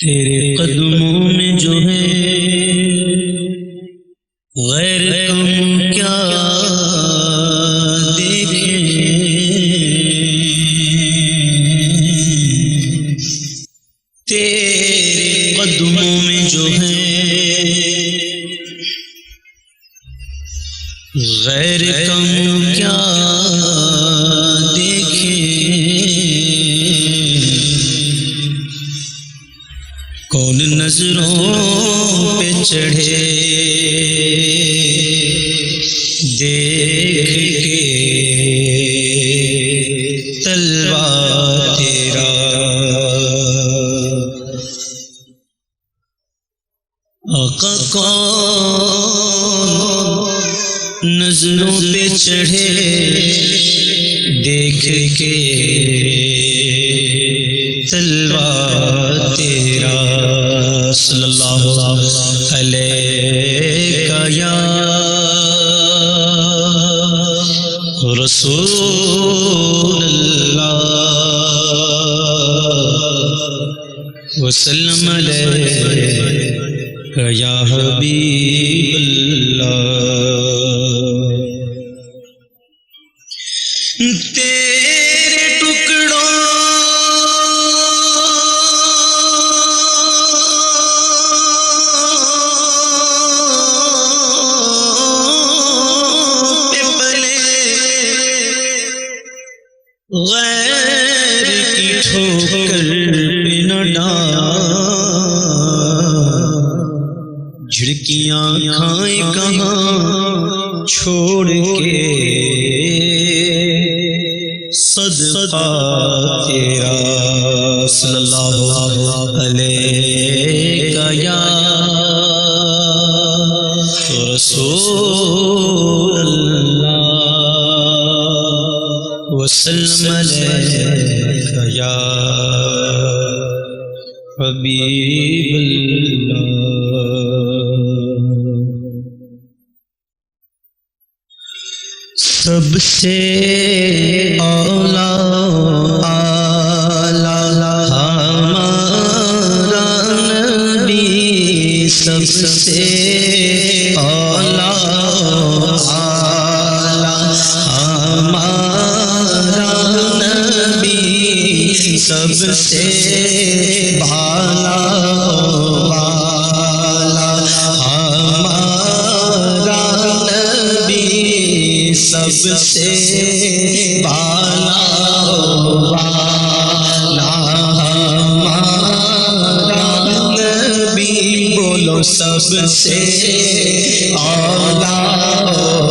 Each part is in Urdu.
تیرے قدموں میں جو ہے غیر کم کیا دیکھیں، تیرے قدموں میں جو ہے غیر کم کیا کون نظروں پہ چڑھے دیکھ کے طلبہ تیرا، آقا کون نظروں پہ چڑھے دیکھ کے طلبہ تیرا، صلی اللہ علیہ یا رسول اللہ وسلم علیہ یا حبیب اللہ۔ تیرے ٹکڑوں غیر کی ٹھوکر پہ نہ ڈال، جھڑکیاں کھائیں کہاں چھوڑ کے صدقہ تیرا، صلی اللہ علیہ یا رسول اللہ وسلم علیہ یا حبیب اللہ۔ سب سے اولا ہمارا نبی، سب سے اولا سب سے بھالا والا ہمارا نبی، سب سے بھالا والا ہمارا نبی، بولو سب سے اولا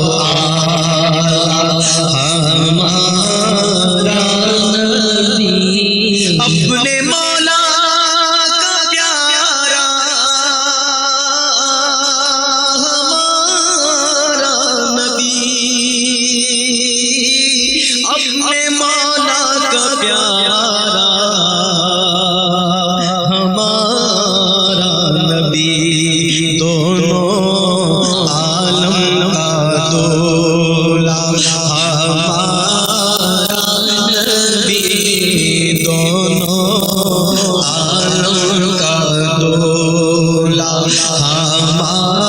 ہمارا اپنے مولا کا پیارا ہمارا نبی، اپنے مولا کا پیارا ہمارا نبی، دونوں عالم کا دولا ہمارا نبی، دونوں عالم کا دولا ہمارا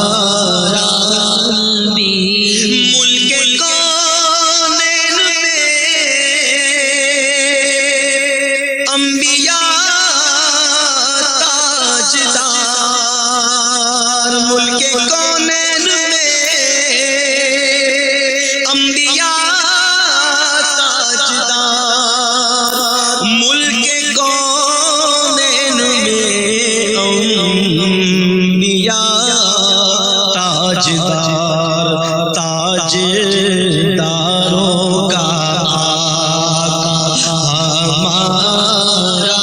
نبی، ملک کونین میں انبیاء تاجدار، ملک کونین میں انبیاء تاجدار، ملک کونین میں انبیاء تاجدار، تاجداروں کا آقا ہمارا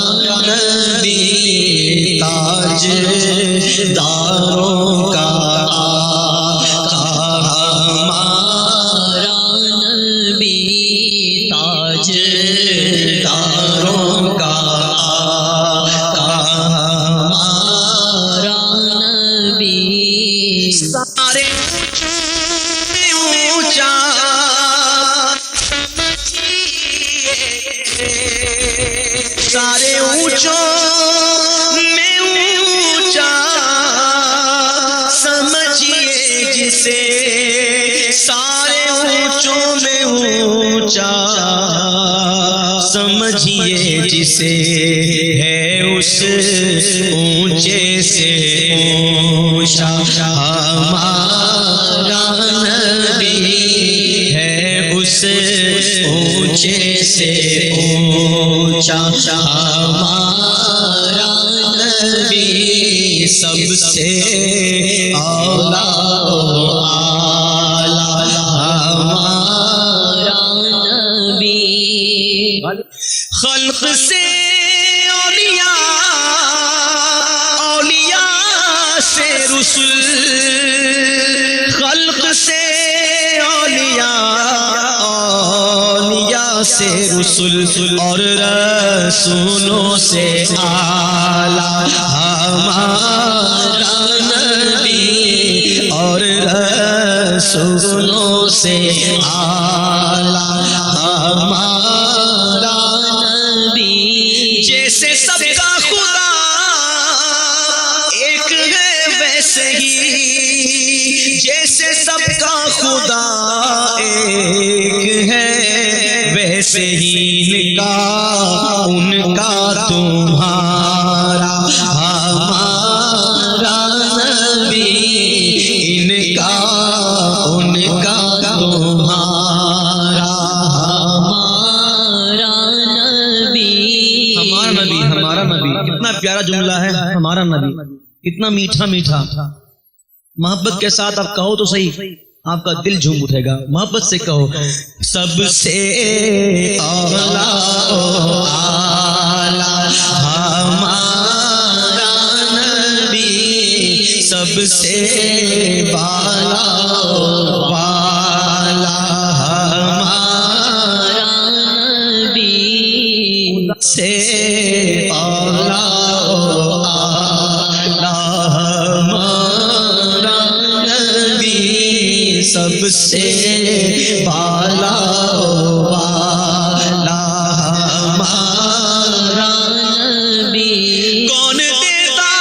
نبی، تاجداروں کا آقا ہمارا نبی، تاجداروں کا آقا ہمارا نبی، سارے اونچا سارے اونچوں میں اونچا سمجھیے جسے ہے اس اونچے سے اونچا ہمارا نبی ہے اس اونچے سے اونچا ہمارا نبی سب سے اولا ہمارا نبی خلق سے اولیاء سے رسول خلق سے اولیاء سے رسول اور رسولوں سے اعلیٰ ہمارا نبی اور رسولوں سے اعلیٰ ہمارا نبی جیسے سب کا خدا ایک ہے ویسے ہی جیسے سب کا خدا ایک ہے ویسے ہی ان کا تمہارا ہمارا نبی ان کا تمہارا ہمارا نبی کتنا پیارا جملہ ہے ہمارا نبی کتنا میٹھا میٹھا محبت کے ساتھ آپ کہو تو صحیح آپ کا دل جھوم اٹھے گا محبت سے کہو سب سے اولا ہمارا نبی سب سے بالا ہمارا نبی سے اولا سب سے بالا ہمارا نبی کون دیتا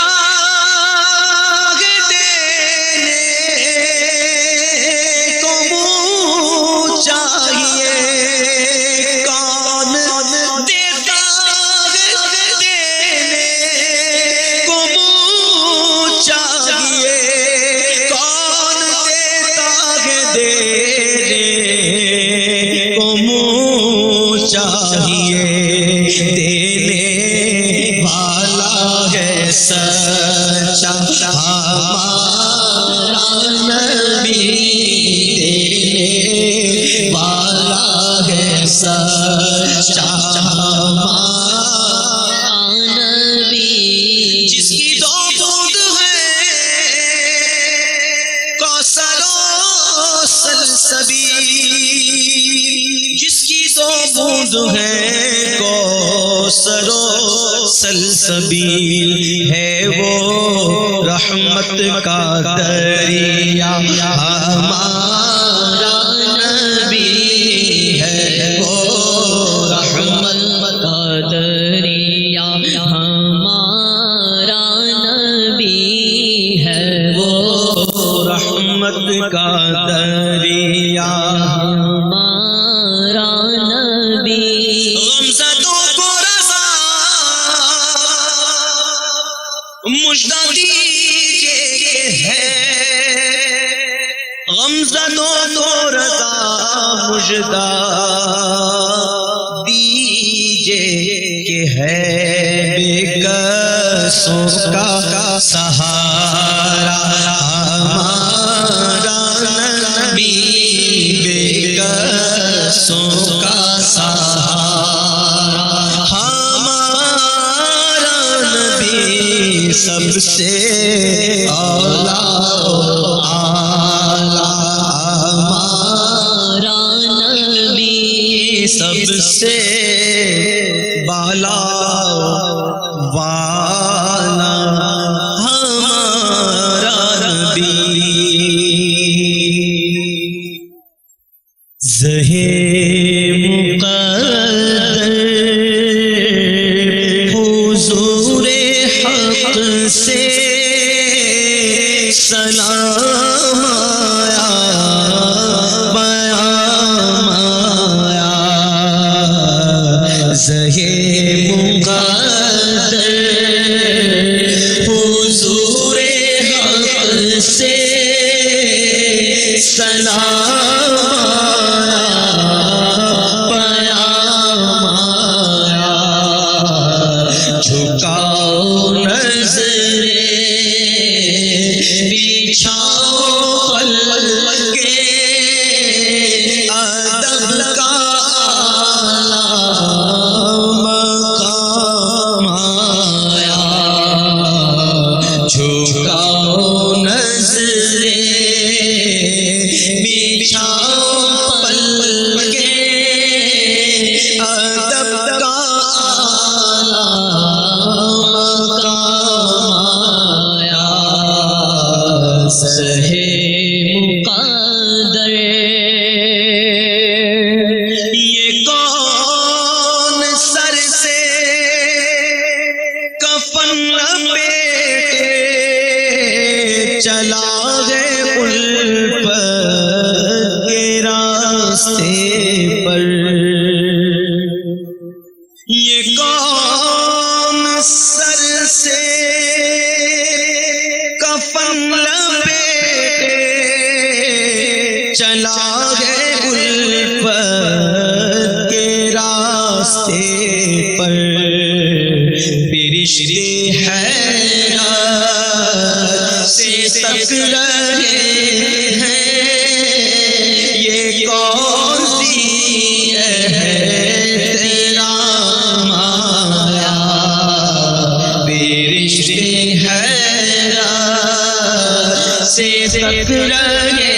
دینے کو منہ چاہیے کون دیتا دینے کو منہ چاہیے کون دینے کو منہ چاہیے دینے والا ہے سچا ہمارا نبی دینے والا ہے سچا ہمارا نبی جس کی دو بوند ہے کوثر سلسبیل جس کی دو بوند ہے کوثر و سلسبیل ہے وہ رحمت کا دریا ہمارا نبی ہے وہ رحمت کا دریا ہمارا نبی ہے وہ رحمت کا دریا ہمارا نبی غمزدوں کو رضا مجدہ دیجئے کہ ہے غمزدوں کو رضا مجدہ دیجئے کہ ہے بے کسوں کا سہارا ہمارا نبی بے کسوں کا سہارا ہمارا نبی سب سے اولا ہمارا نبی سب سے بالا والا ہمارا نبی زہے مقدر حضور حق سے سلام آیا بیان آیا زہے مقدر حضور حق سے سلام پیام آیا جھکاؤ نظریں بچھاؤ پلک کے ادب کا مقام آیا جھکاؤ نظریں بچھاؤ پلک کے ادب کا سہے مقدر یہ کون سر سے کفن لپیٹے چلا گئے الفت کے راستے پر یہ کون سر سے کفن چلا گئے الفت کے راستے پر فرشتے حیرت سے تک رہے ہیں یہ کون سی احترام آیا فرشتے حیرت سے تک رہے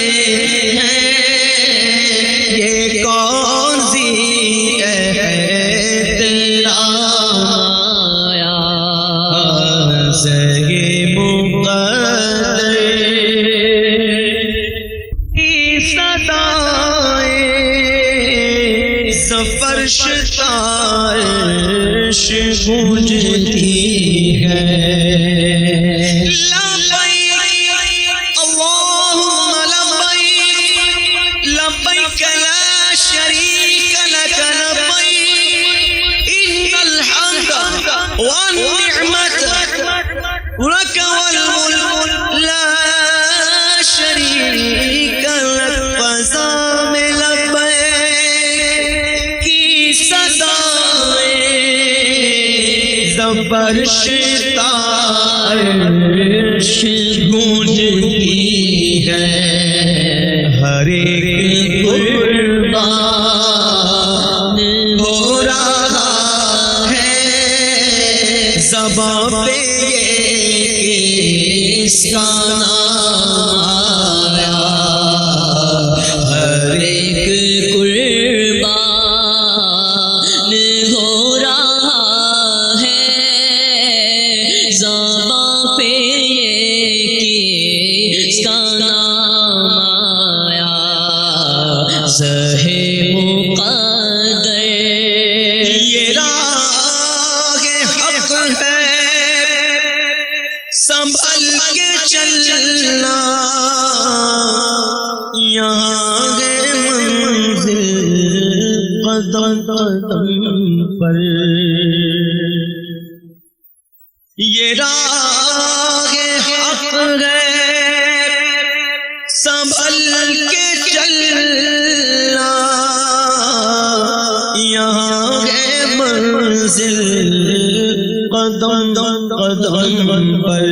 یہ کون سی احترام آیا زہے مقدر کی صدائیں سفر شتائش گونجتی ہے لك والملك لا شريك لك فزام لبيك کی صدائیں زبر شتائش گونجتی ہے ہر ایک قربان ہو رہا ہے زبان پہ اس کا نام آیا ہر ایک قربان ہو رہا ہے زبان پہ اس کا نام آیا زہے مقدر یہ راہ حق ہے سنبھل کے چلنا یہاں ہے منزل قدم قدم پر یہ راہ حق ہے سنبھل کے چلنا یہاں ہے منزل قدم قدم پر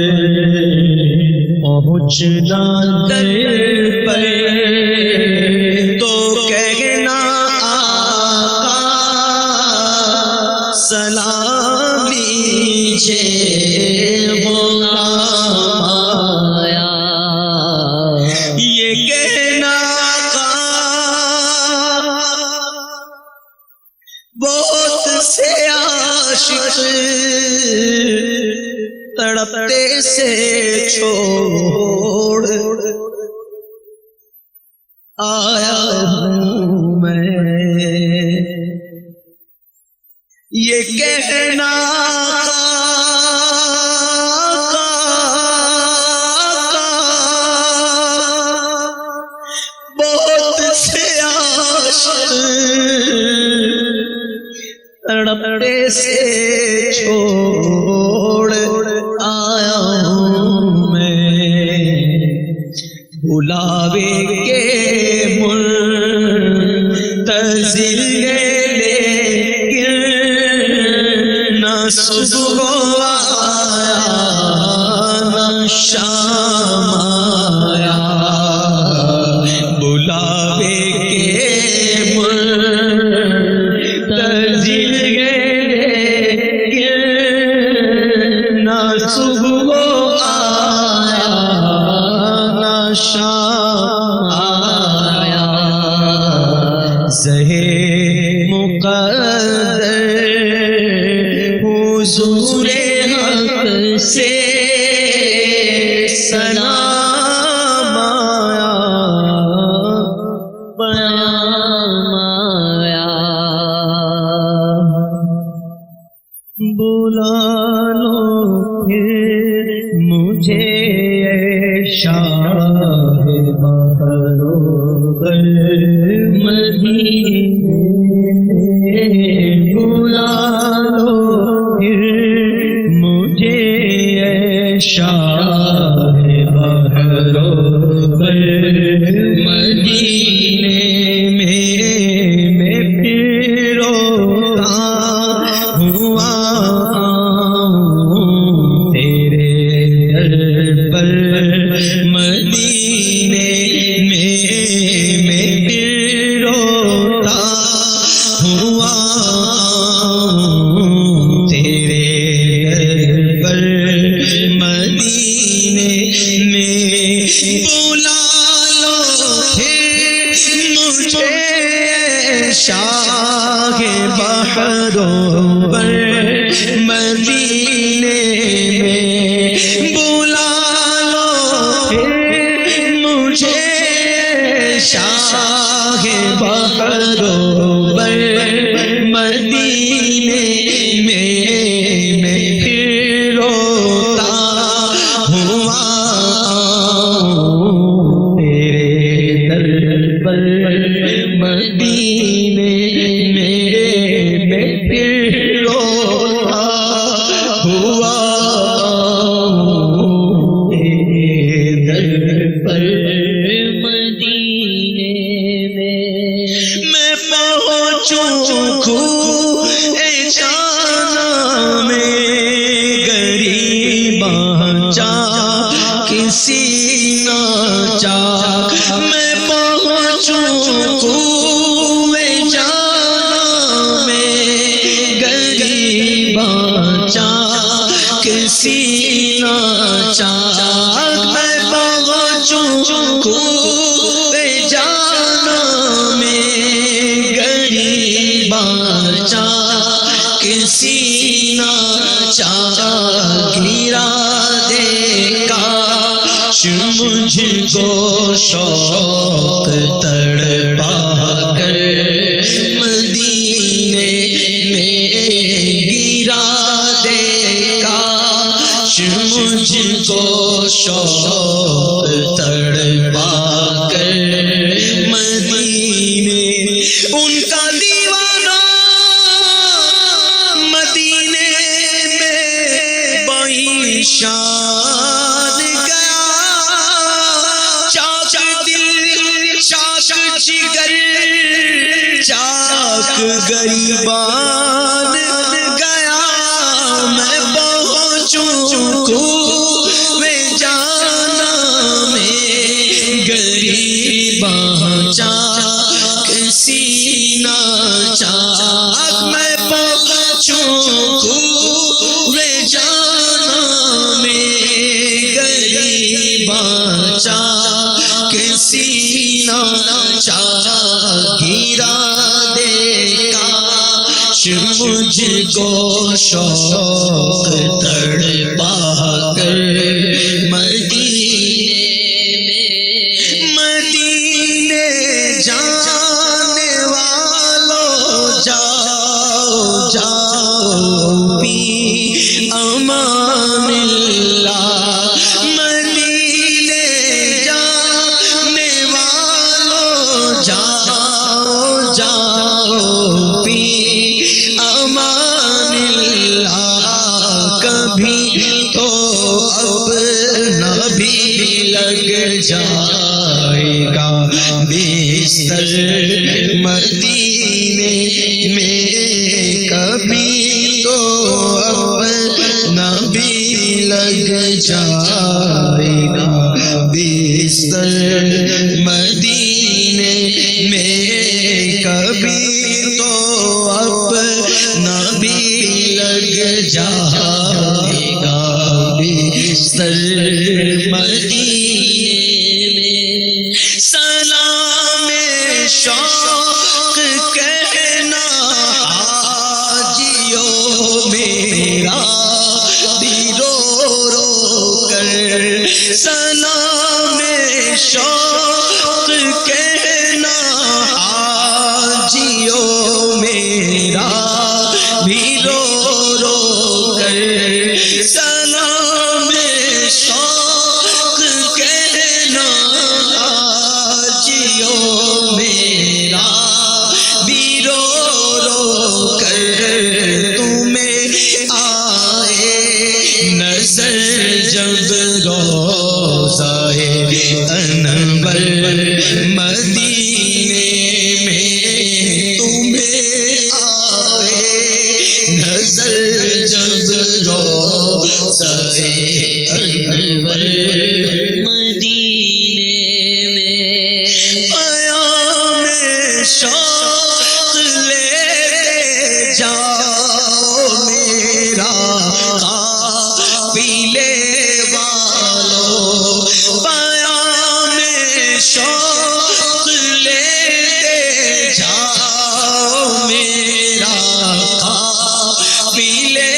پہنچنا در پر تو کہنا آقا سلام لیجیے غلام آیا یہ کہنا آقا بہت سے عاشق تڑپتے سے چھوڑ آیا ہوں میں یہ کہنا تڑپتے سے چھوڑ آیا ہوں میں، بلاوے کے منتظر لیکن نہ صبح آیا نہ شام آیا، بلاوے کے منتظر لیکن نہ صبح آیا نہ شام آیا، زہے مقدر حضور حق سے سلام آیا، پیام آیا، بلا لو پھر مجھے اے شاہ بہروبر مدینے، بلا لو پھر مجھے اے شاہ بہروبر مدینے میں پھر روتا ہوا تیرے در پر، مدینے میں پھر روتا ہوا تیرے در پر، مدینے میں بلا لو پھر مجھے شاہ بہروبر مدینے میں، بلا لو پھر مجھے شاہ بہروبر مدینے میں پھر روتا ہوا تیرے در پر، مدینے میں پھر روتا ہوا تیرے در پر، مدینے میں پہنچوں کوہ جانا میں، غریباں چاک کسی نہ چاک، میں پہنچوں کوہ جانا میں، غریباں چاک کسی نہ چاک، میں پہنچوں کوہ جانا میں، غریباں چاک کسی نہ چاک، گرا دے کاش مجھ کو شوق تڑپا کر، مدینے میں گرا دے کاش مجھ کو شوق تڑپا کر، مدینے ان کا دیوانہ مدینے میں بڑی شان گیا، چاک دل چاک جگر چاک غریبان گیا، میں پہنچوں کوہ جانا میں، غریباں چاک سینہ چاک، میں پہنچوں کوہ جانا میں، غریباں چاک سینہ چاک، گرا دے کاش مجھ کو شوق تڑپا کر، مدینے جانے والوں جاؤ جاؤ پی امان اللہ، مدینے جانے والوں جاؤ جاؤ پی امان جائے گا بستر مدینے میں کبھی تو اپنا بھی لگ جائے گا بستر مدینے میں کبھی تو اپنا بھی لگ جائے گا بستر مدینے میں سلام شوق کہنا آجیو میرا بھی رو رو کر سلام شوق کہنا آجیو میرا بھی رو رو کر سلام شوق کہنا آجیو میرا بھی رو رو کر تمہیں آئے نظر جب روضہ انور مدینے میں تمہیں آئے نظر جب روضہ انور مدینے میں پیام شوق لے جاؤ میرا قافلے والوں پیام شوق لے جاؤ میرا قافلے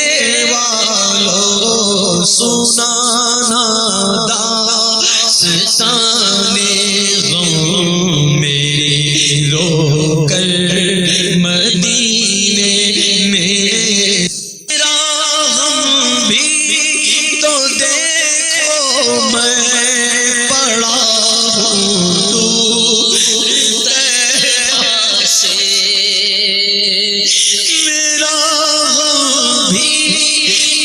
والوں سنانا داستان غم میری رو کر مدینے میں میرا غم بھی تو دیکھو میں پڑا ہوں دور طیبہ سے میرا غم بھی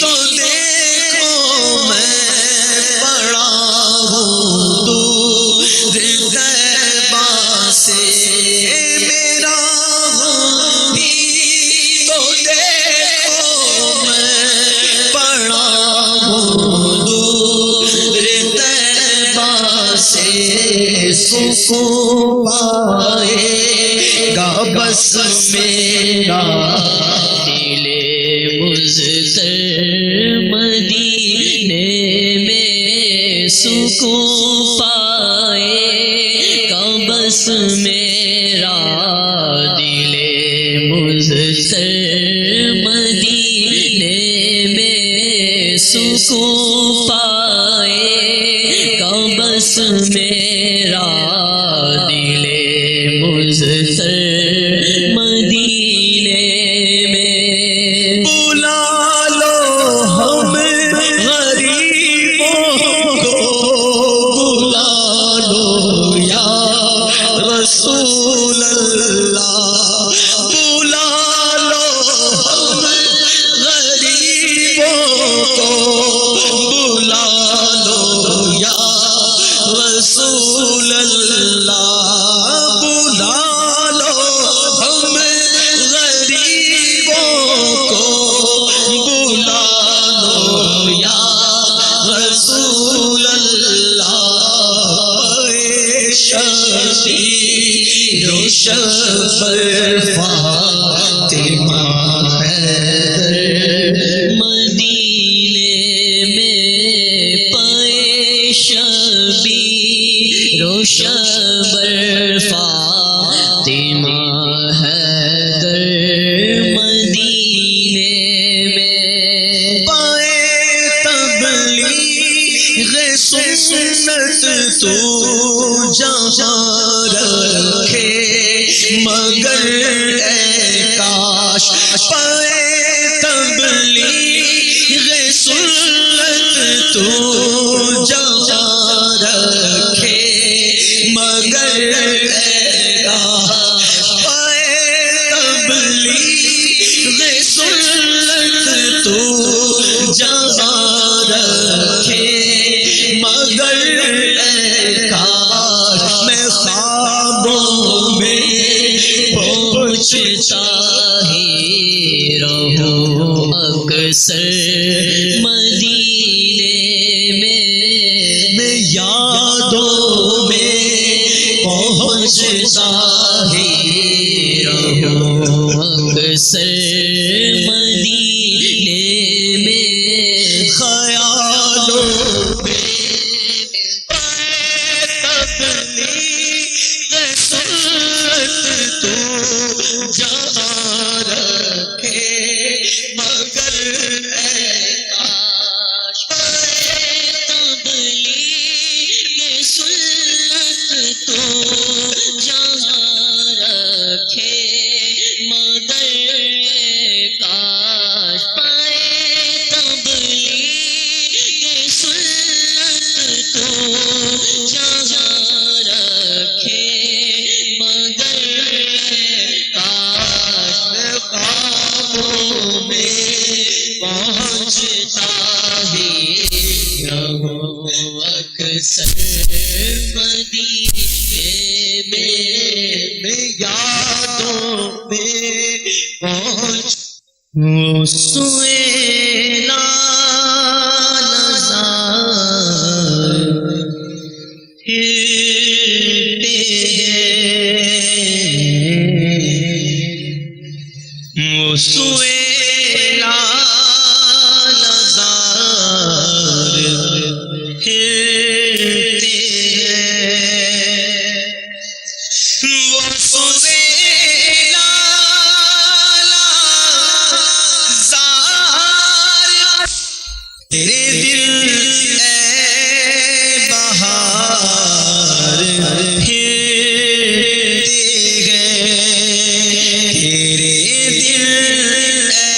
تو دیکھو میں پڑا ہوں دور طیبہ سے میرا غم بھی تو دیکھو میں پڑا ہوں دور طیبہ سے سکون پائے گا بس میرا دل مضطر مدینے میں سکون پائے گا بس میرا دل مضطر مدینے میں سکون پائے گا بس میرا دل مضطر مدینے میں بلا لو ہم غریبوں کو بلا لو یا رسول اللہ بلا لو ہم غریبوں کو بلا لو یا رسول اللہ بلا لو ہم غریبوں کو بلا لو یا رسول اللہ شبیر و شفر فاطمہ حیدر مدینے میں پائے شبیر و شفر فاطمہ حیدر مدینے میں پائے تبلیغ سنت تو جہاں رکھے مگر اے کاش پائے تبلیغ سنت تو جہاں رکھے مگر اے کاش پائے تبلیغ سنت تو جہاں رکھے مگر اے کاش اکثر مدینے میں یادوں میں پہنچتا ہی رہوں، اکثر مدینے میں خیالوں میں تبلیغ سنت تو جہاں رکھے، مگر اے کاش تبلیغ سنت تو جہاں رکھے، مگر اے کاش تبلیغ سنت تو جہاں رکھے، مگر کاش خوابوں میں پہنچتا ہی رہوں، اکثر مدینے میں یادوں میں پہنچ سوینا نظر پھرتے ہیں، سوینا نظر پھرتے ہیں، وہ سوینا نظر تیرے دل اے بہار پھرتے ہیں، تیرے دل اے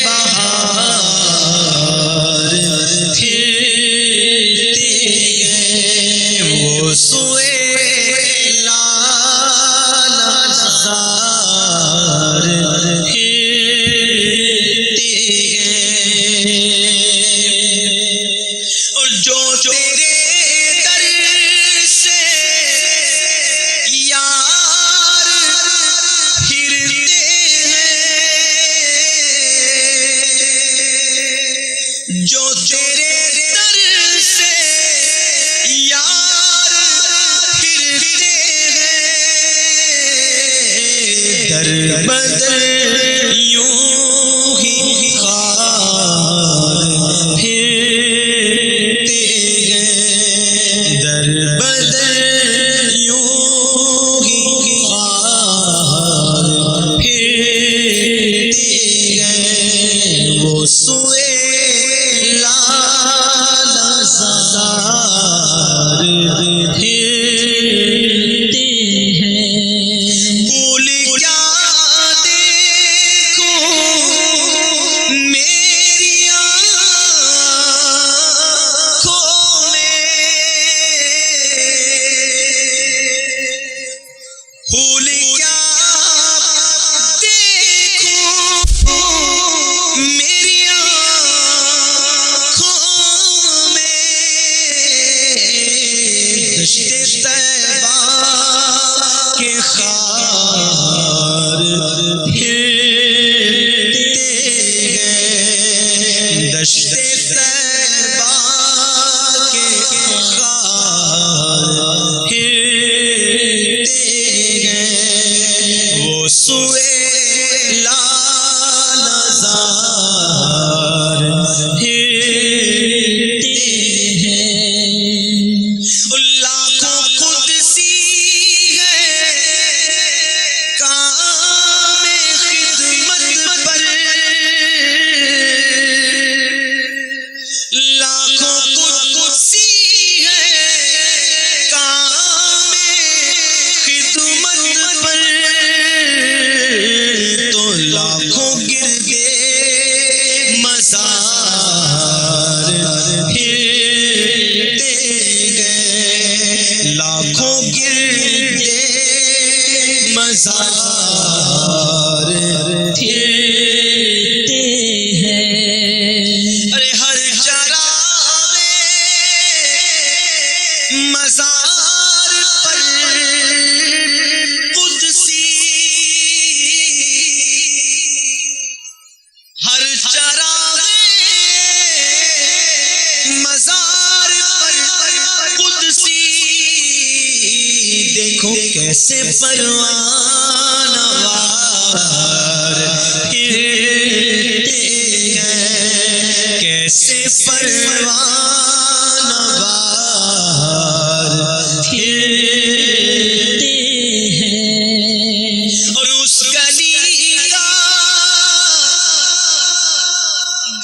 بہار پھرتے ہیں، وہ سویلا نظر پھرتے ہیں، اور جو تیرے در سے یار پھرتے ہیں، جو تیرے در سے یار پھرتے ہیں، در بدر یوں ہی خار پھرتے ہیں، در بدر یوں ہی خار پھرتے ہیں، وہ سویلا نظر پھرتے ہیں، بھول کیا دیکھوں میری آنکھوں میں، بھول کیا دیکھوں میری آنکھوں میں، دشت طیبہ کے خار پھرتے ہیں، دشت طیبہ کے خار پھرتے ہیں، وہ سویلا نظر پھرتے ہیں، لاکھوں قدسی ہے کام خدمت پر، لاکھوں قدسی ہے کام خدمت پر، تو لاکھوں گردے مزار پھرتے گئے، لاکھوں گردے مزار پھرتے ہیں، ارے ہر چراغ مزار پر قدسی، ہر دیکھو کیسے پروانہ وار پھرتے ہیں، کیسے پروانہ وار پھرتے ہیں، اور اس گلی کا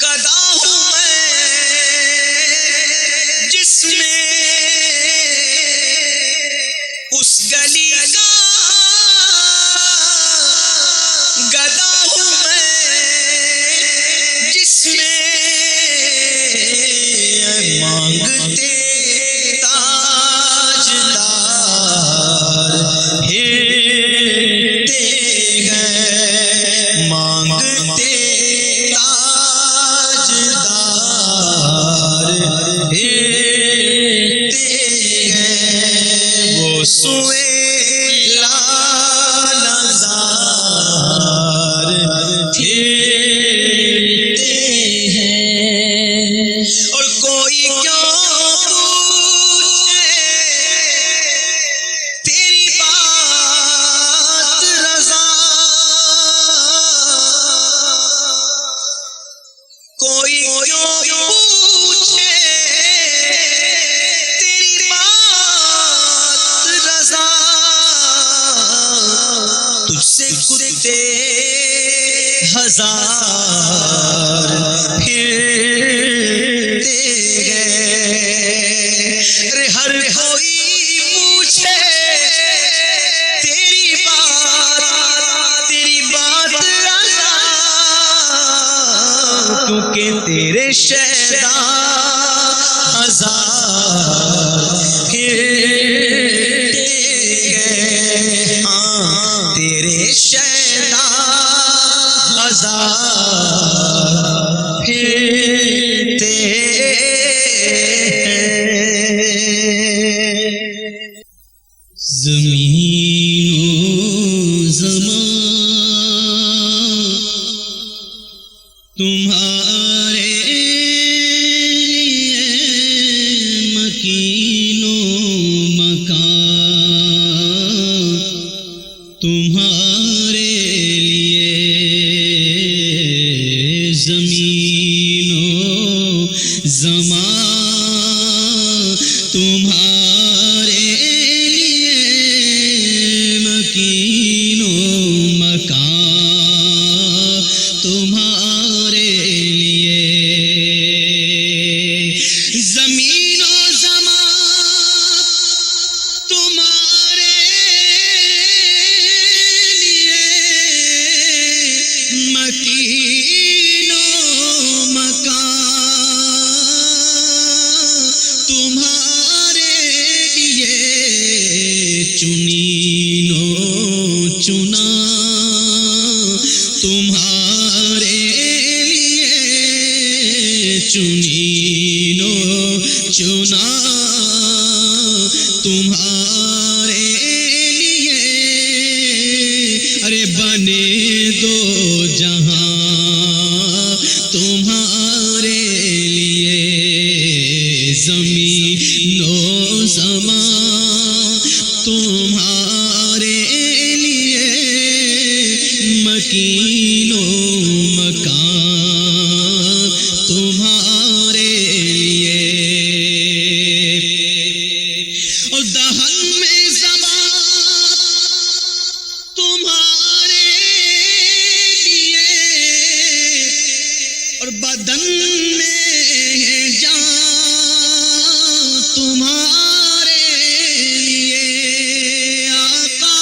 گدا ہوں میں جس میں، اس گلی کا گدا ہوں میں جس میں مانگتے تاجدار پھرتے ہیں، مانگتے تاجدار پھرتے ہیں، وہ سوئے اور کوئی کیوں پوچھے تیری بات رضا، کوئی کیوں پوچھے تیری بات رضا، تجھ سے کتے ہزار پھرتے ہیں، ہر کوئی پوچھے تیری بات رضا، کیونکہ تیرے شیدا ہزار پھرتے ہیں، ہاں تیرے شیدا ہزار پھرتے ہیں۔ زمین و زمان تمہارے لیے، مکین و مکان تمہارے لیے، زمین و زمان تمہارے لیے، مکین و مکان تمہارے لیے، زمین و زمان تمہارے لیے، مکین و مکان تمہارے لیے، چنین و چنا تمہارے لیے، چنین و چنا تمہارے لیے، ارے بنے دو جہاں تمہارے لیے، زمین و زمان تمہارے لیے، مکین و مکان تمہارے لیے، اور دہن میں زبان تمہارے لیے، اور بدن میں جان تمہارے لیے، آقا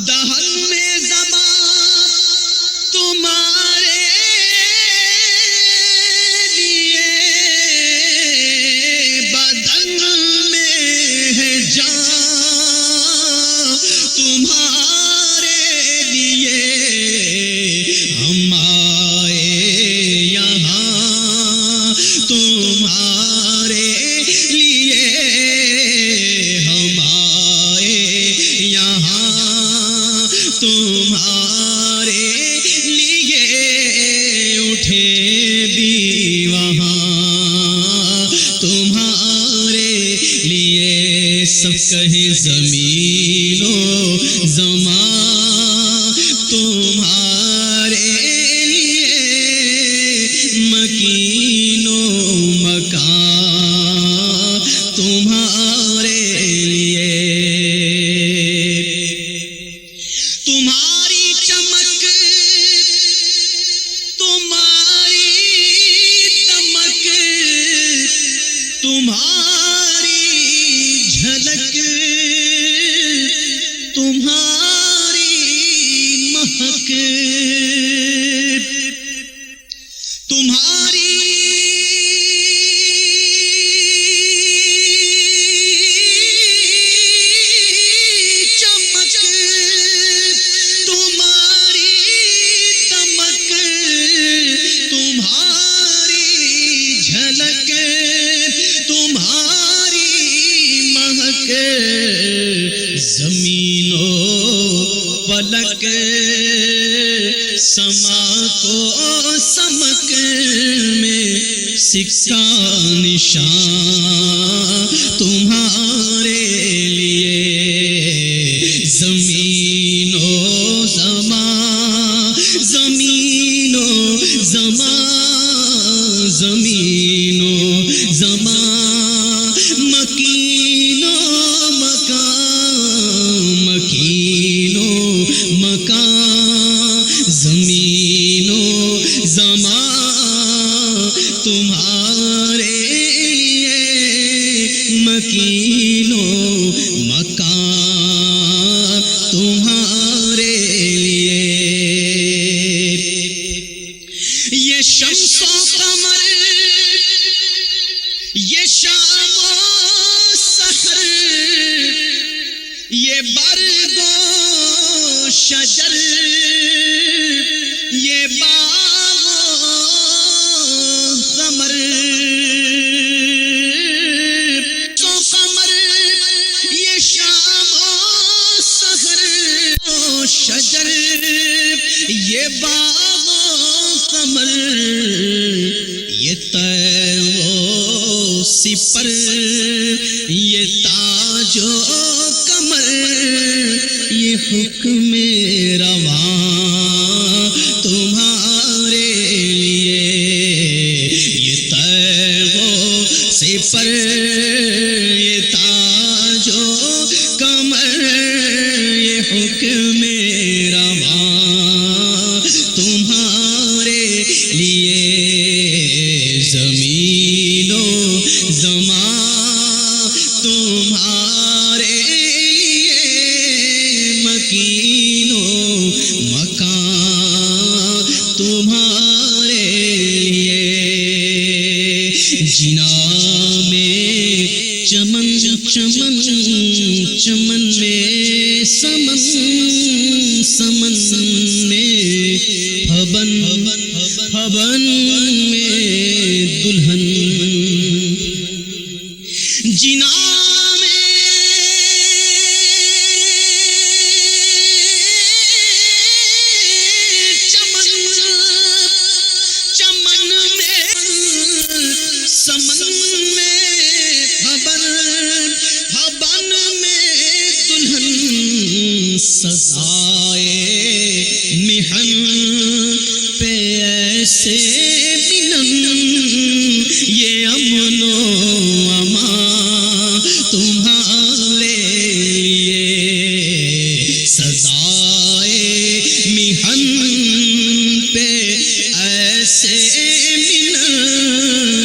دہن میں زبان تمہارے لیے، بدن میں ہے جان تمہارے لیے، ہم آئے یہاں تمہارے لیے، ہم آئے یہاں تمہارے لیے، اٹھے بھی وہاں تمہارے لیے، سب کہیں زمین و زمان تمہارے لیے مکین و مکان تمہارے لیے تمہاری چمک تمہاری دمک تمہاری جھلک تمہاری مہک تمہاری چمک تمہاری دمک تمہاری جھلک تمہاری مہک زمین و پلک سما کو سمک میں سکہ نشان تمہارے لیے زمین و زمان زمین و زمان زمین و زمان مکین و مکان مکین و مکان زمین و زمان تمہارے لیے مکین و مکان تمہارے لیے یہ شمس و قمر یہ شام و سحر یہ برگ و شجر یہ باغ و ثمر تو قمر یہ شام و سحر و شجر یہ باغ و ثمر یہ طیر و سپر یہ تاج و کمر یہ حکم رواں تمہارے لیے یہ طیر و سپر یہ تاج و کمر یہ حکم رواں تمہارے لیے زمین و زمان تمہارے لیے مکین و مکان تمہارے لیے جنا میں چمن چمن چمن میں سمن سمن میں ہبن ہبن میں دلہن جنا میں چمن چمن میں سمن میں ہبن ہبن میں دلہن سزائے محن پہ ایسے منن یہ امن و امان تمہارے لیے سزائے محن پہ ایسے منن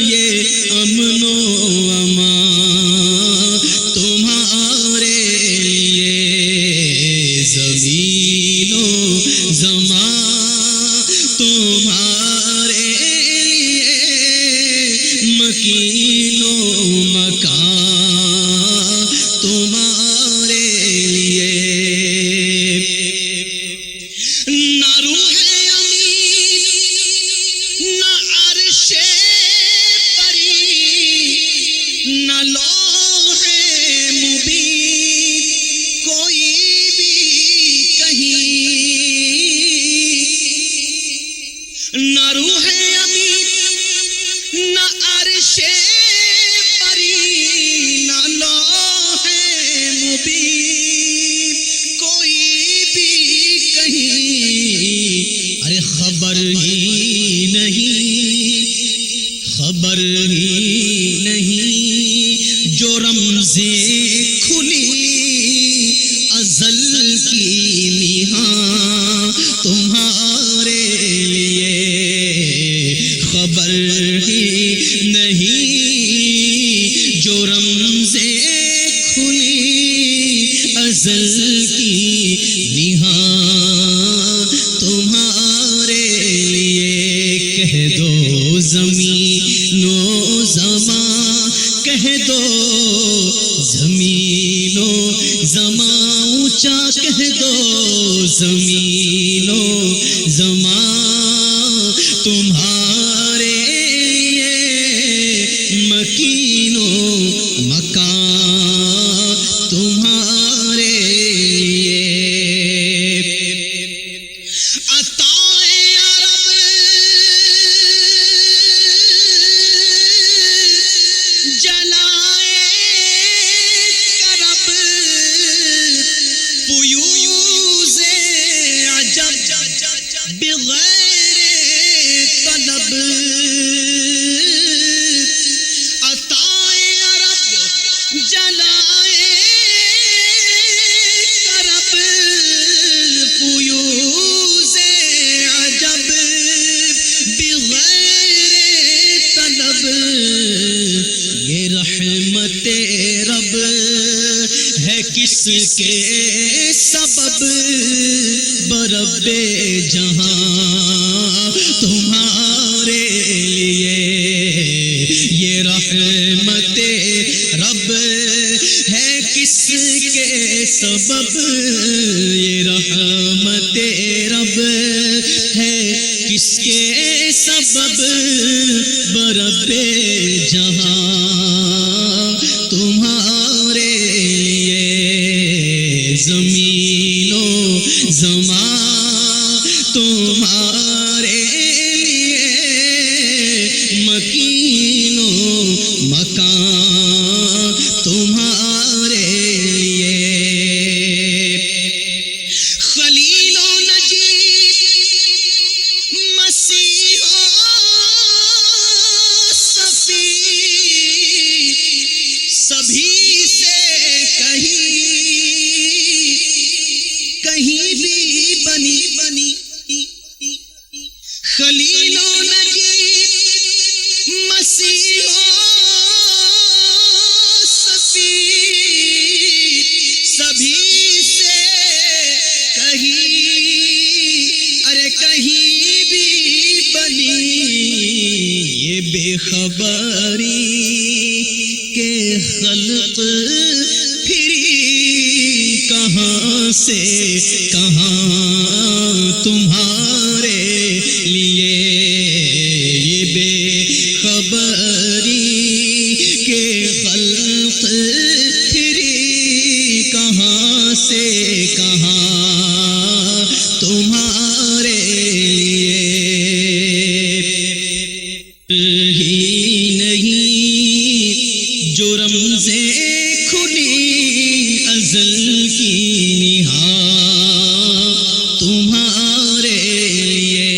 یہ امن و امان تمہارے لیے زمین و زمان تمہارے لیے مکین و مکان تمہارے لیے نہ روح امین نہ عرش بری نہ لوح مبین کوئی بھی کہیں کہہ دو زمین و زمان، کہہ دو زمین و زمان اونچا، کہہ دو زمین و زمان تمہارے مکین و مکان تمہارے عطائے عرب جلائے کرب فیوز عجب بغیر طلب، جلائے کرب فیوز عجب بغیر طلب، یہ رحمت رب ہے کس کے سبب، برب جہاں تمہارے لیے، یہ رحمت رب ہے کس کے سبب، یہ رحمت رب ہے کس کے سبب، برب جہاں تمہارے لیے، زمین و زمان تمہارے لیے، مکین و مکان تمہارے لیے، خلیل و نجیب مسیح و صفی، سبھی سے کہیں بھی بنی، خلیل و نجیب مسیح سبھی سے کہیں بھی بنی، یہ بے خبری کے خلق پھری کہاں سے کہاں تمہارے لیے، یہ بے خبری کے خلق پھری کہاں سے کہاں تمہارے لیے، ہی نہیں جو رمزیں کھلی ازل کی نہاں تمہارے لیے،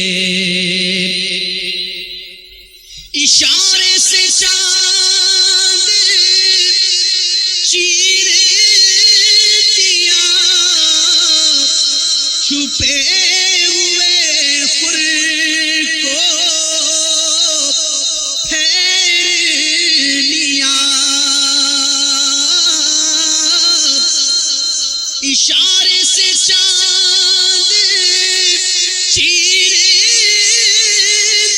اشارے سے چاند چیر دیا، چھپے ہوئے خور کو پھیر لیا، اشارے سے چاند چیر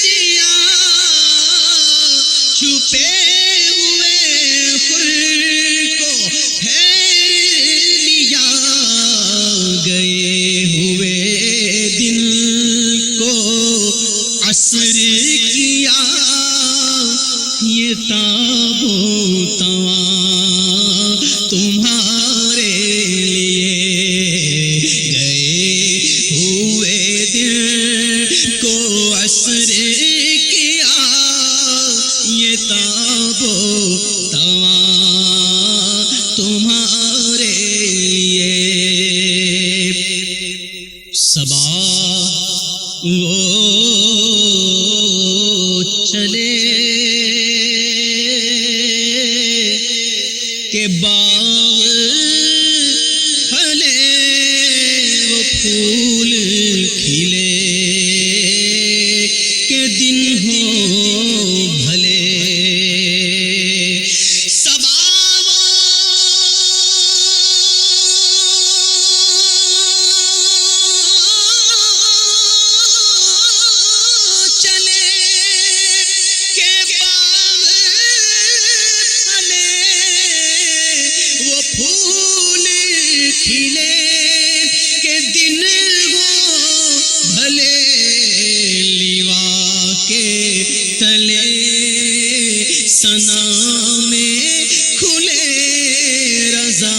دیا، چھپے ہوئے خور کو پھیر لیا، گئے ہوئے دن کو عصر کیا، یہ تاب و تواں تمہارے لیے، گئے ہوئے دن کو عصر کیا، یہ تاب و تواں تمہارے لیے، صبا وہ چلے کہ باغ پھلے وہ پھول کھلے، کہ دن ہو بھلے، صبا چلے کھلے کہ دن ہو بھلے لیوا کے تلے ثنا میں کھلے رضا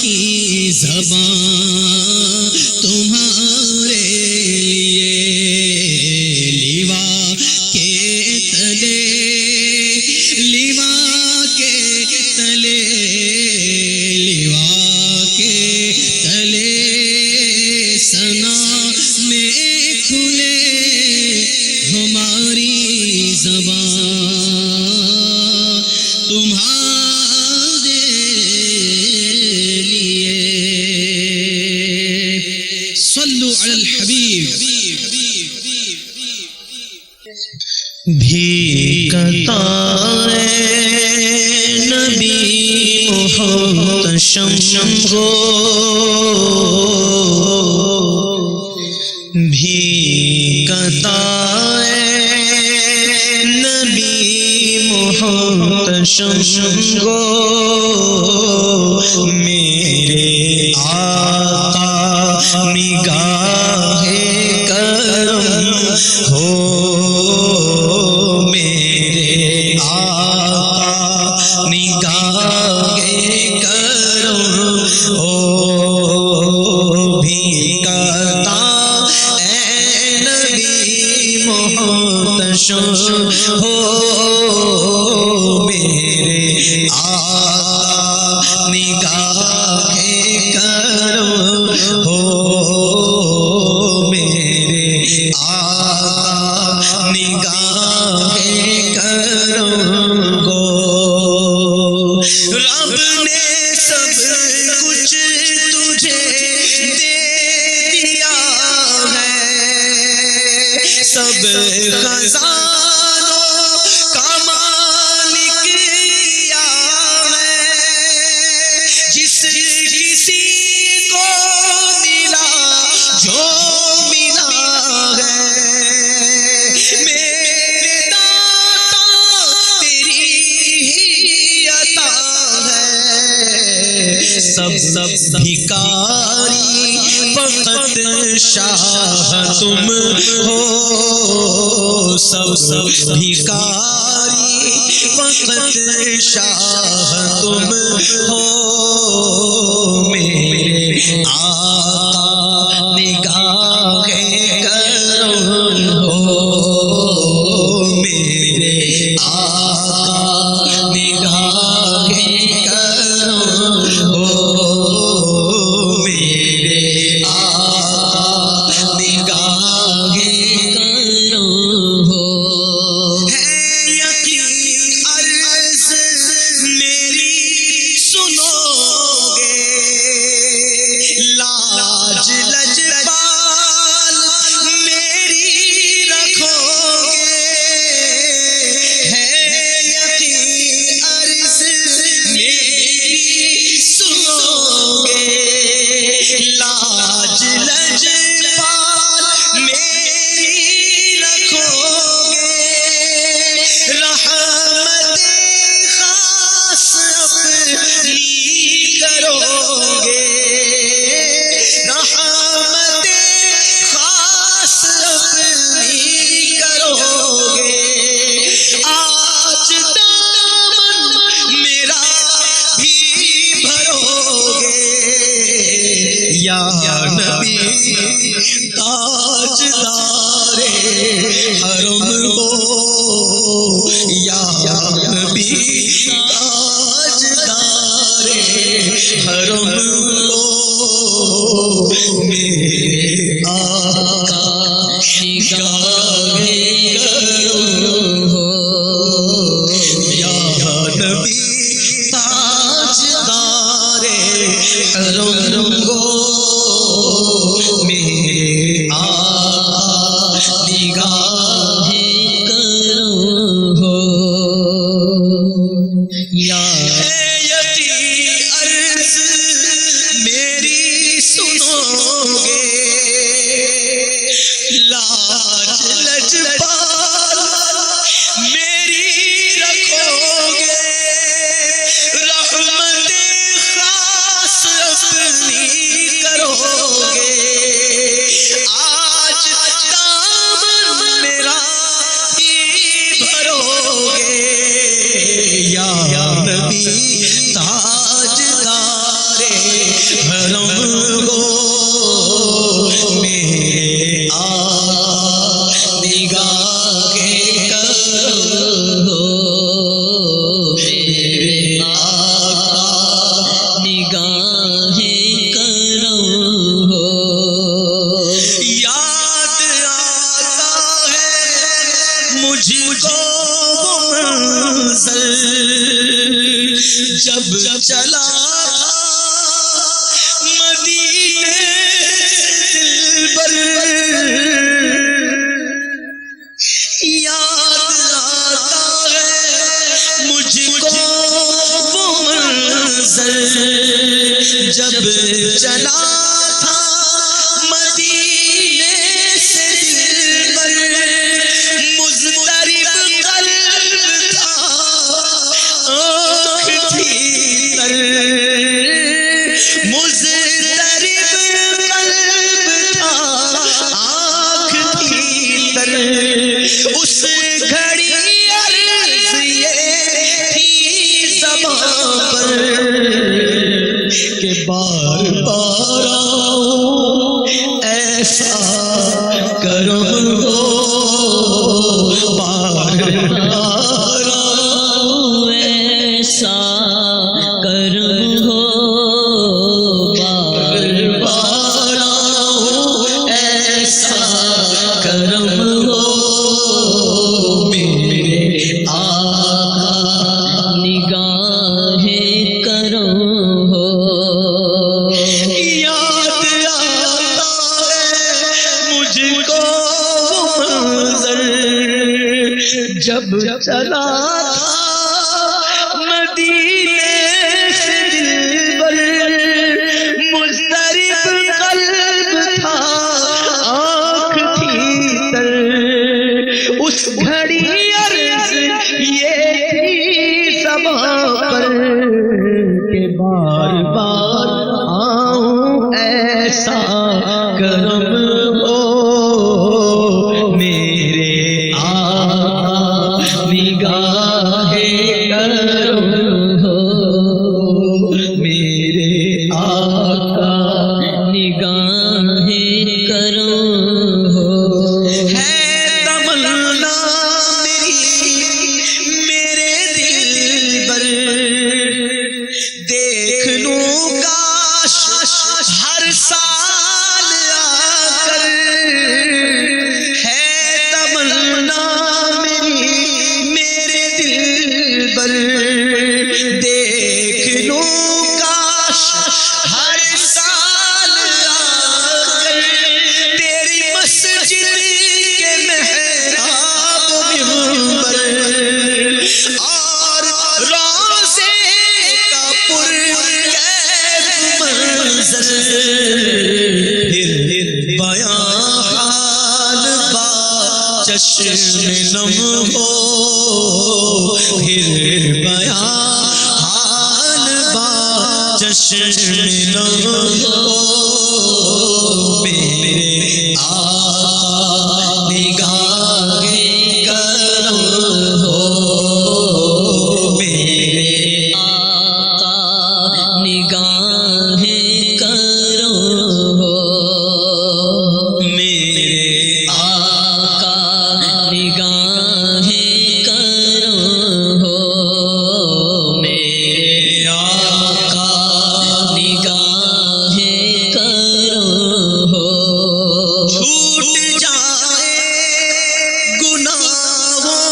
کی زبان تمہارے لیے لیوا کے تلے لیوا کے تلے لیوا کے تلے ثنا میں کھلے ہماری زبان تمہارے لیے صلو علی الحبیب بھیکتا نبی محتشم ہو بھیکتا نبی محتشم ہو میرے آقا نگاہ کرم ہو میرے آقا نگاہ کرم ہو بھیکتا اے نبی محتشم ہو میرے آقا نگاہ کرم ہو میرے آقا نگاہ کرم ہو رب نے سب کچھ تجھے دے دیا ہے سب خزانوں کا مالک کیا ہے جس کسی کو ملا جو ملا ہے میرے داتا تیری ہی عطا ہے سب بھکاری فقط شاہ تم ہو سب بھکاری فقط شاہ تم ہو میرے آقا نگاہ کرم ہو میرے آقا نگاہ کرم ہو میرے آقا نگاہ کرم ہو ہے یقین عرض میری سنو گے لاج لجپال میری رکھو گے ہے یقین عرض میری سنو گے لاج لجپال میری رکھو گے رحمت خاص اپنی کرو گے رحمت خاص اپنی کرو گے آج دامن میرا بھی بھرو گے یا نبی تاجدار حرم ہو یا نبی تاجدار حرم ہو میرے آقا نگاہ کرم ہو یا نبی تاجدار حرم ہو میرے آقا نگاہ کرم ہو یا یقین عرض میری سنو گے لاج لجپال میری رکھو گے رحمت خاص اپنی مجھ کو منظر جب چلا مدینے دلبر یاد آتا ہے مجھ کو وہ منظر جب چلا تھا مدینے سے دلبر مضطرب قلب تھا آنکھ تھی تر مضطرب قلب تھا آنکھ تھی تر اس گھڑی عرض یہ تھی زبان پر کہ بار بار آؤں ایسا کرم ہو بار بار آؤں ایسا کرم ہو بار بار آؤں ایسا کرم ہو میرے آقا نگاہ کرم ہو یاد آتا ہے مجھ کو منظر جب چلا تھا مدینے سے دلبر مضطرب قلب تھا آنکھ تھی تر اس گھڑی عرض یہ تھی زبان پر کہ بار بار آؤں ایسا کرم ہو میرے آقا نگاہ کرم ہو میرے آقا نگاہ کرم ہو ہے تمنا میرے دل پر دیکھ لوں کاش ہر سال آ کر ہے تمنا میرے دل پر دیکھ لوں کاش ہر سال آ کر تیری مسجد کے محراب منبر اور روضے کا پرکیف منظر بیاں حال با چشم نم ہو بیاں حال با چشم نم ہو میرے آقا نگاہ کرم ہو میرے آقا نگاہ کرم ہو میرے آقا نگاہ کرم ہو میرے آقا نگاہ کرم ہو چھوٹ جائے گناہوں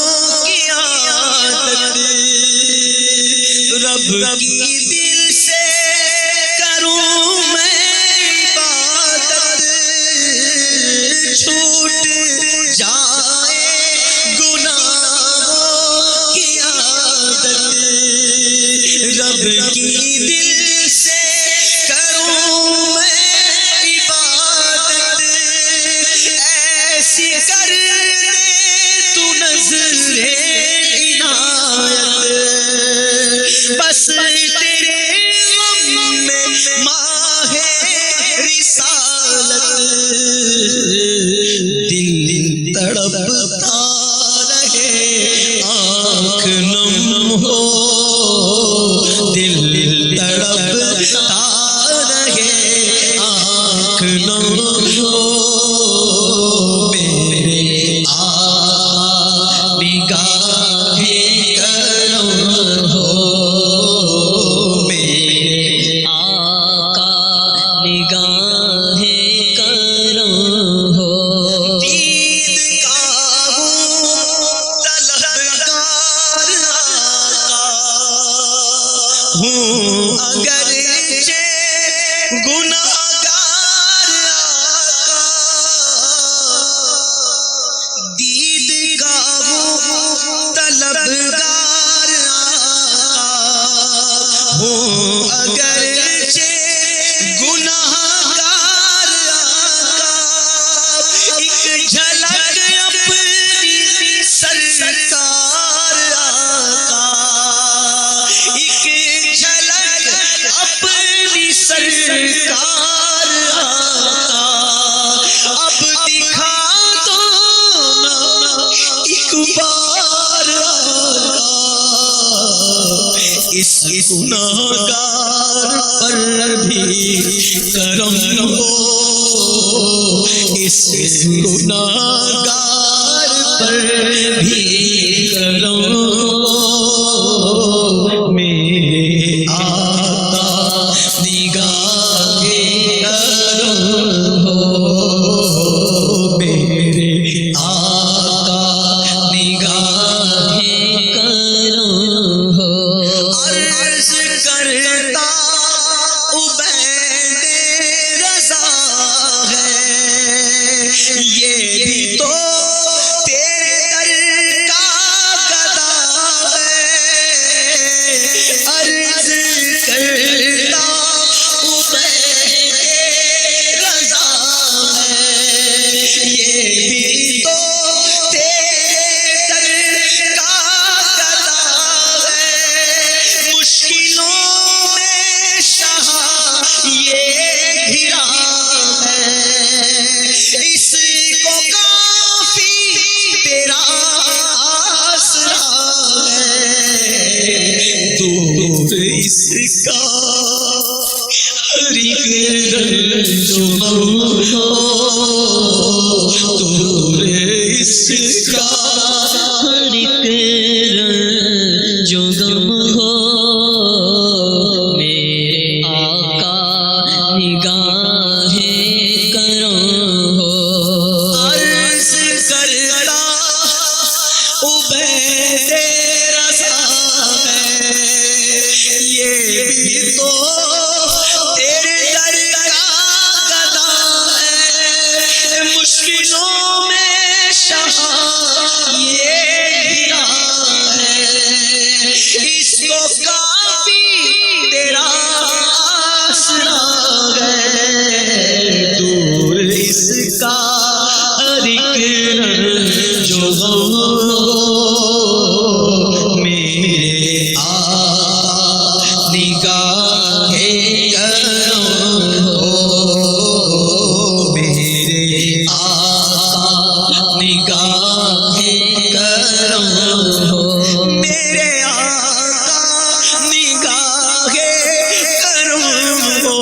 کی عادت رب کی دل سے کروں میں عبادت چھوٹ جائے گناہوں کی عادت رب کی دل سے کروں میں عبادت ایسی کر دے تو نظر عنایت بس تیرے غم میں ماہ رسالت دل تڑپتا رہے آنکھ نم ہو دل تڑپتا رہے آنکھ نم ہو میرے آقا نگاہ کرم ہو میرے آقا نگاہ کرم ہو دید کا طلبگار ہوں اگرچہ گناہگار ایک جھلک اپنی سرکار ایک جھلک اپنی سرکار اب دکھا دو ایک بار اس گناہگار پر بھی کرم ہو اس گناہگار پر بھی کرم ہو میرے آقا نگاہ کرم ہو میرے آقا نگاہ کرم ہو عرض کرتا عبید رضا ہے یہ بھی تو تیرے در کا گدا ہے عرض کرتا عبید رضا ہے یہ بھی تو تیرے در کا گدا ہے مشکلوں میں شاہ یہ گھرا ہے اس کو کافی تیرا آسرا ہے دور اس کا ہر ایک رنج و غم ہو دور اس کا ہر ایک رنج و غم ہو میرے آقا نگاہ کرم ہو عرض کرتا عبید رضا ہے یہ بھی تو تیرے در کا گدا ہے مشکلوں میں شاہ یہ گھرا ہے اس کو کافی تیرا آسرا ہے دور اس کا ہر ایک رنج و غم ہو میرے آقا نگاہ کرم ہو میرے آقا نگاہ کرم ہو میرے آقا نگاہ کرم ہو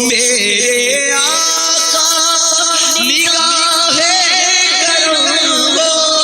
میرے آقا نگاہ کرم ہو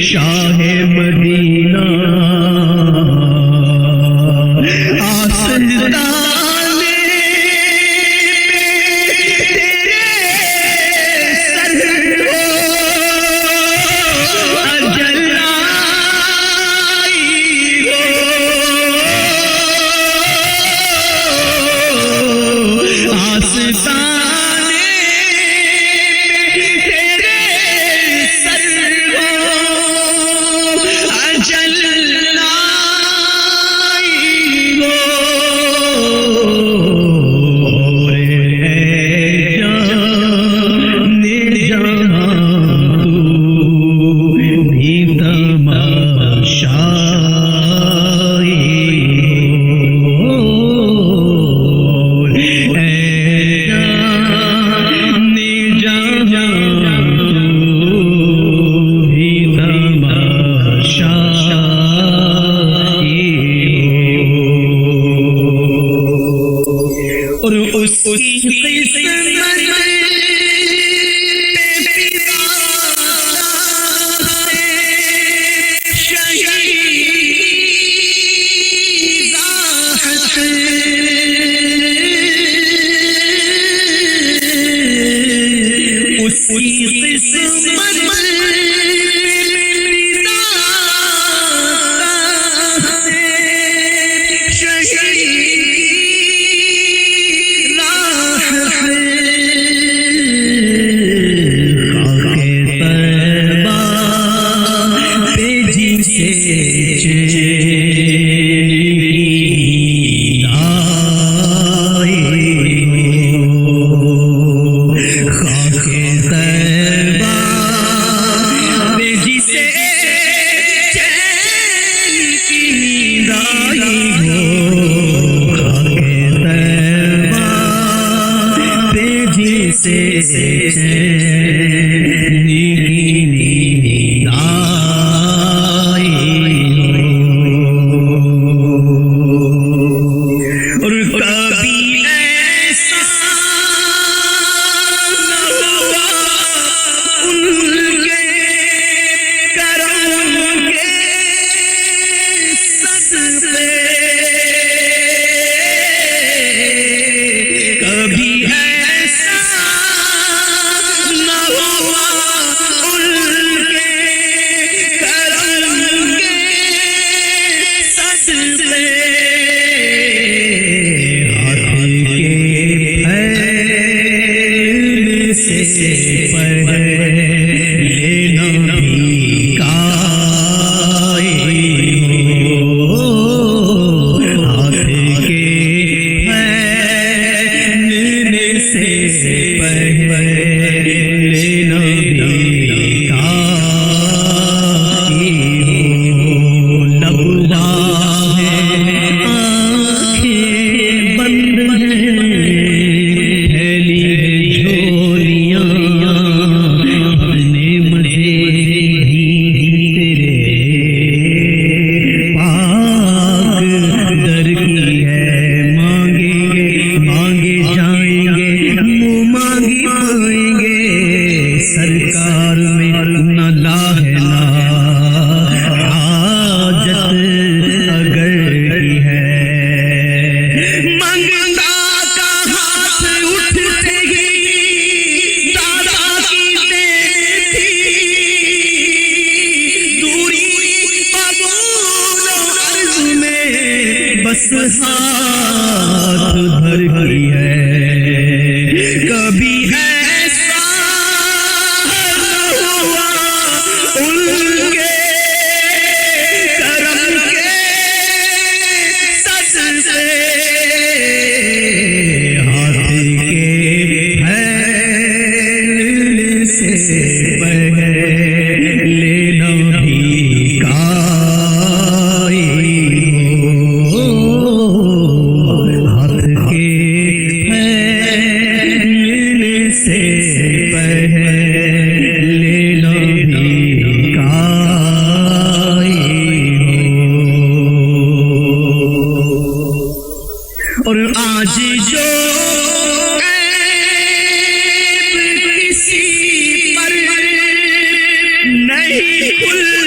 شاہ مدینہ آستانے ہاتھ بھر گئی ہے کبھی ایسا ہوا ان کے کرم کے صدقے ہاتھ کے پھیلنے سے پہلے نبی کا ہاتھ کے نہیں کھلنے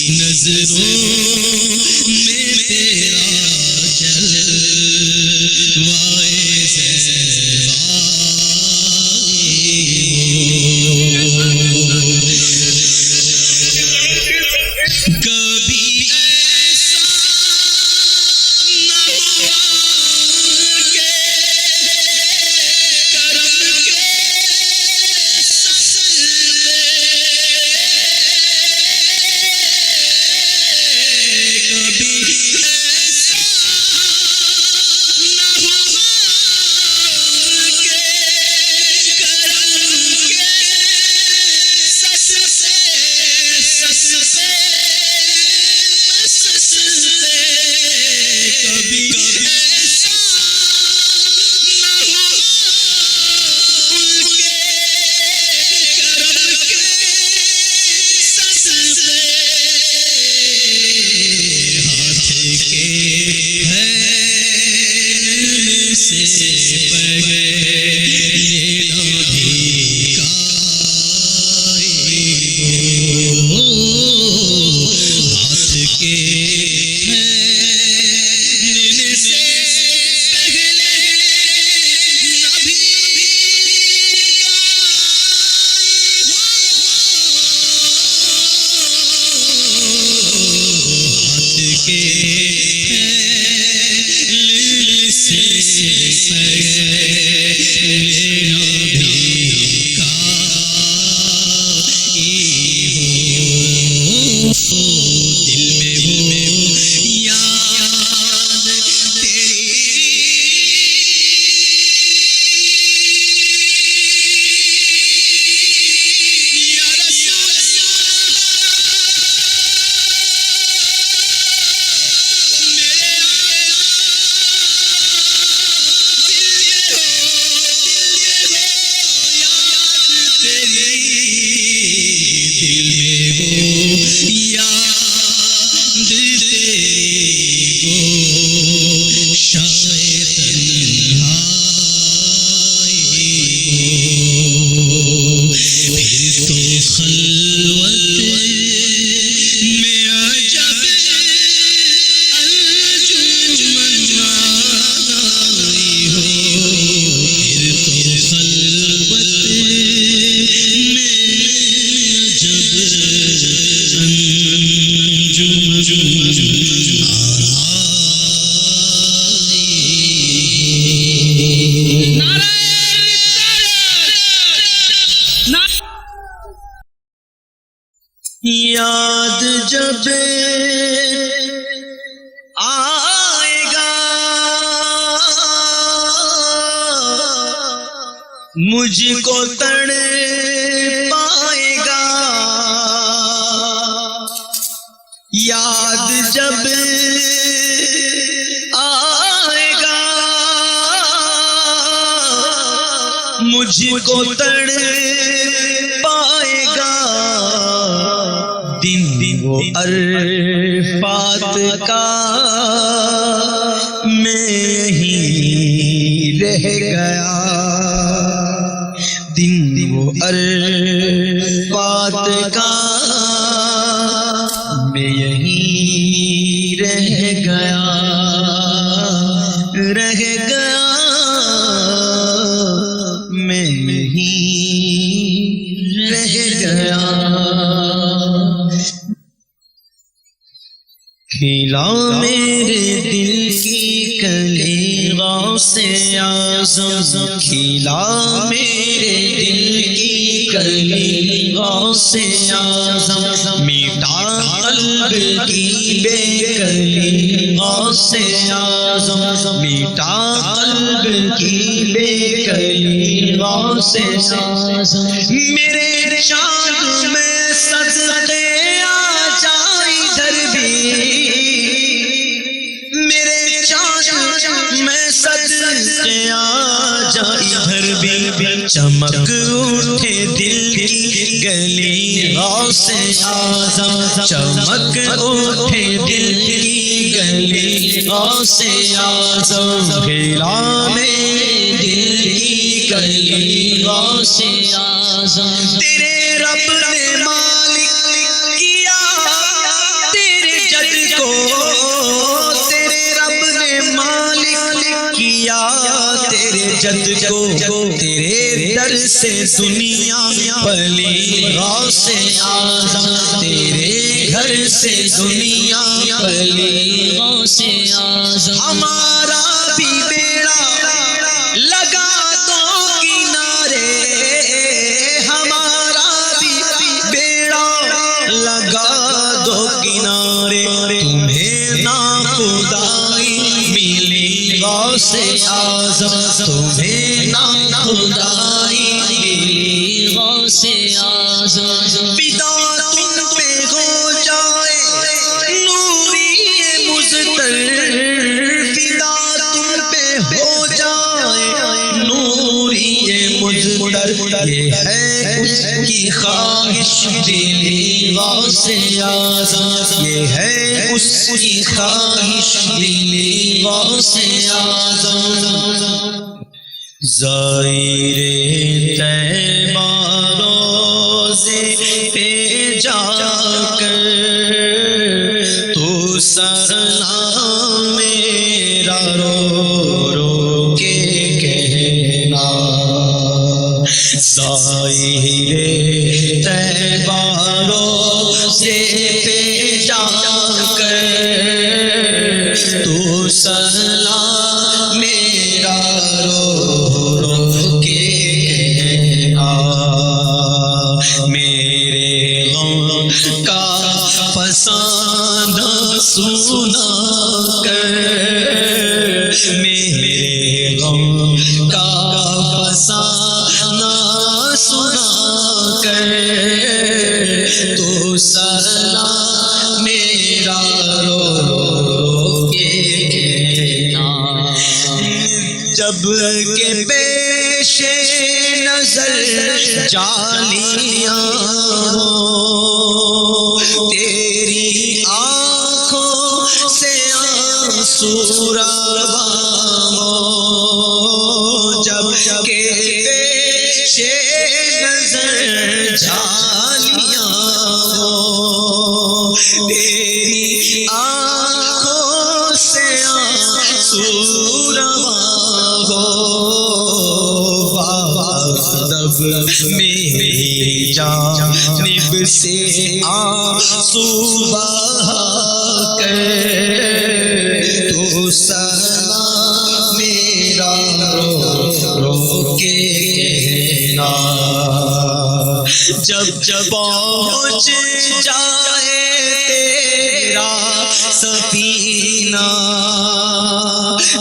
نظروں میں تیرا جلوہ سے پہلے ہاتھ کے یاد جب آئے گا مجھ کو تڑ پائے گا، یاد جب آئے گا مجھ کو تڑ پائے گا، دن وہ عرفات کا میں یہیں رہ گیا، دن وہ عرفات کا میں یہیں رہ گیا، رہ گیا میں یہیں رہ گیا۔ کھلا میرے دل کی کلی غوث اعظم، کھلا میرے دل کی کلی غوث اعظم، میٹا قلب کی بے کلی غوث اعظم، میٹا قلب کی بے کلی غوث اعظم، میرے چاند میں صدقے آ جائے ادھر بھی، میرے چاند میں صدقے آ جائے ادھر بھی، چمک اٹھے دل کی گلی غوث اعظم، چمک اٹھے دل کی گلی غوث اعظم، کھلا میرے دل کی گلی غوث اعظم، تیرے رب نے مالک کیا تیرے جد کو، تیرے رب نے مالک کیا تیرے جد کو، تیرے در سے دنیا پلی غوث اعظم، تیرے گھر سے دنیا پلی غوث اعظم، ہمارا بھی بیڑا لگا دو کنارے، ہمارا بھی بیڑا لگا دو کنارے، تمہیں ناخدائی ملی غوث اعظم، تمہیں ناخدائی ملی غوث اعظم، فدا تم پہ ہو جائے نوری مزتر، فدا تم پہ ہو جائے نوری مزتر، یہ ہے اس کی خواہش دلی غوث اعظم، یہ ہے اس کی خواہش دلی غوث اعظم، زائر طیبہ روزے پہ جا کر تو سلام میرا رو رو کے کہنا، زائر طیبہ روزے پہ جا کر تو سلام میرا رو رو کے کہنا، میرے غم کا فسانہ سنا کر، میرے غم کا فسانہ سنا کر تو سلام میرا رو رو کے کہنا، جب کہ پیش نظر جالیاں ہوں، تیری آنکھوں سے آنسو رواں ہوں، جب کہ پیش نظر جالیاں ہوں، تیری آنکھوں سے آنسو رواں ہو، ادب میری جانب سے آنسو بہا کر تو سلام میرا رو رو کے کہنا، جب پہنچ جائے تیرا سفینہ،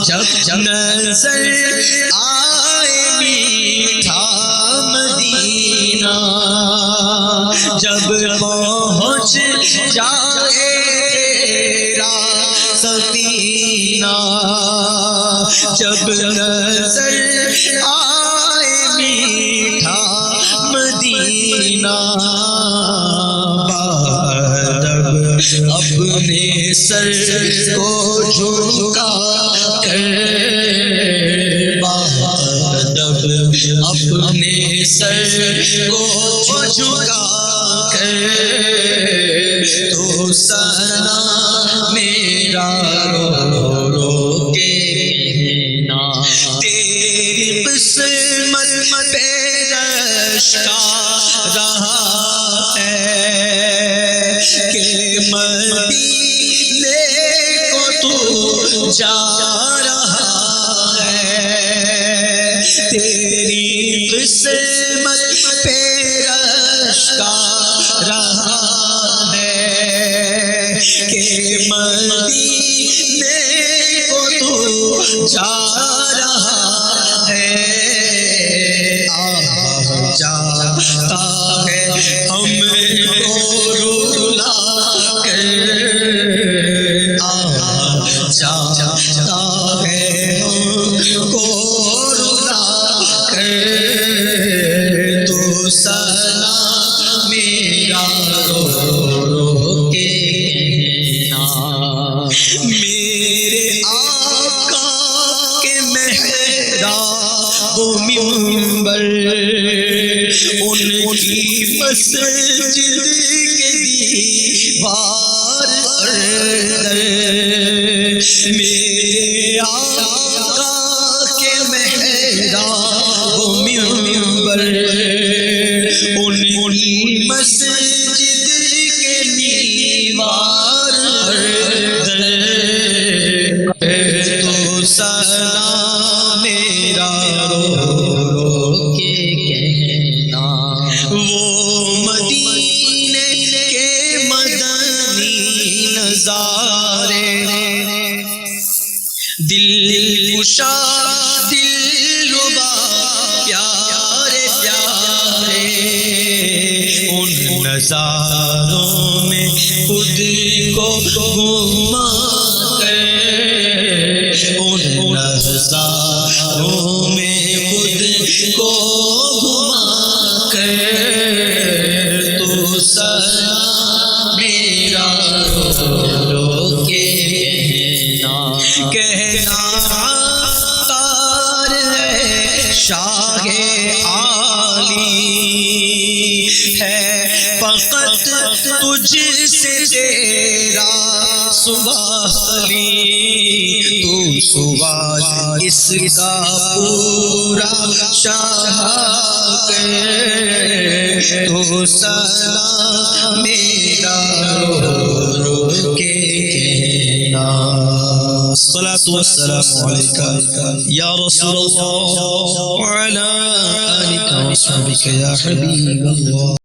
جب نظر آئے میٹھا مدینہ، جب پہنچ جائے تیرا سفینہ، جب نظر آئے میٹھا مدینہ، بادب اپنے سر کو جھکا کر، بادب اپنے سر کو جھکا کر تو سلام میرا رو رو کے کہنا، تیری قسمت پہ رشکا رہا ہے کہ مدینے کو تو جا رہا ہے، تیری قسمت پہ رشکا رہا ہے کہ مدینے کو تو جا رہا ہے، جاتا ہے ہم کو رلا کر، جاتا ہے ہم کو رلا کر تو سلام میرا رو رو کے کہنا، میرے آقا کے محراب و منبر، ان کی مسجد کے دیوار اندر، میرے آقا کے محراب و منبر، ان کی مسجد کے دیوار اندر تو سلام میرا رو رو کے کہنا، وہ مدینے کے مدنی نظارے، دل کشا دل ربا پیارے پیارے، ان نظاروں میں خود کو گھما کر، ان نظاروں میں خود کو گھما کر تو سلام میرا رو رو کے کہنا، کہنا تار ہے شاہ عالی ہے فقط تجھ سے تیرا سوالی تو سوال اس کا پورا شاہ کے تو سلام میرا رو کے کہنا الصلاة والسلام علیکہ یا رسول اللہ وعلی آلک وصحبک یا حبیب اللہ.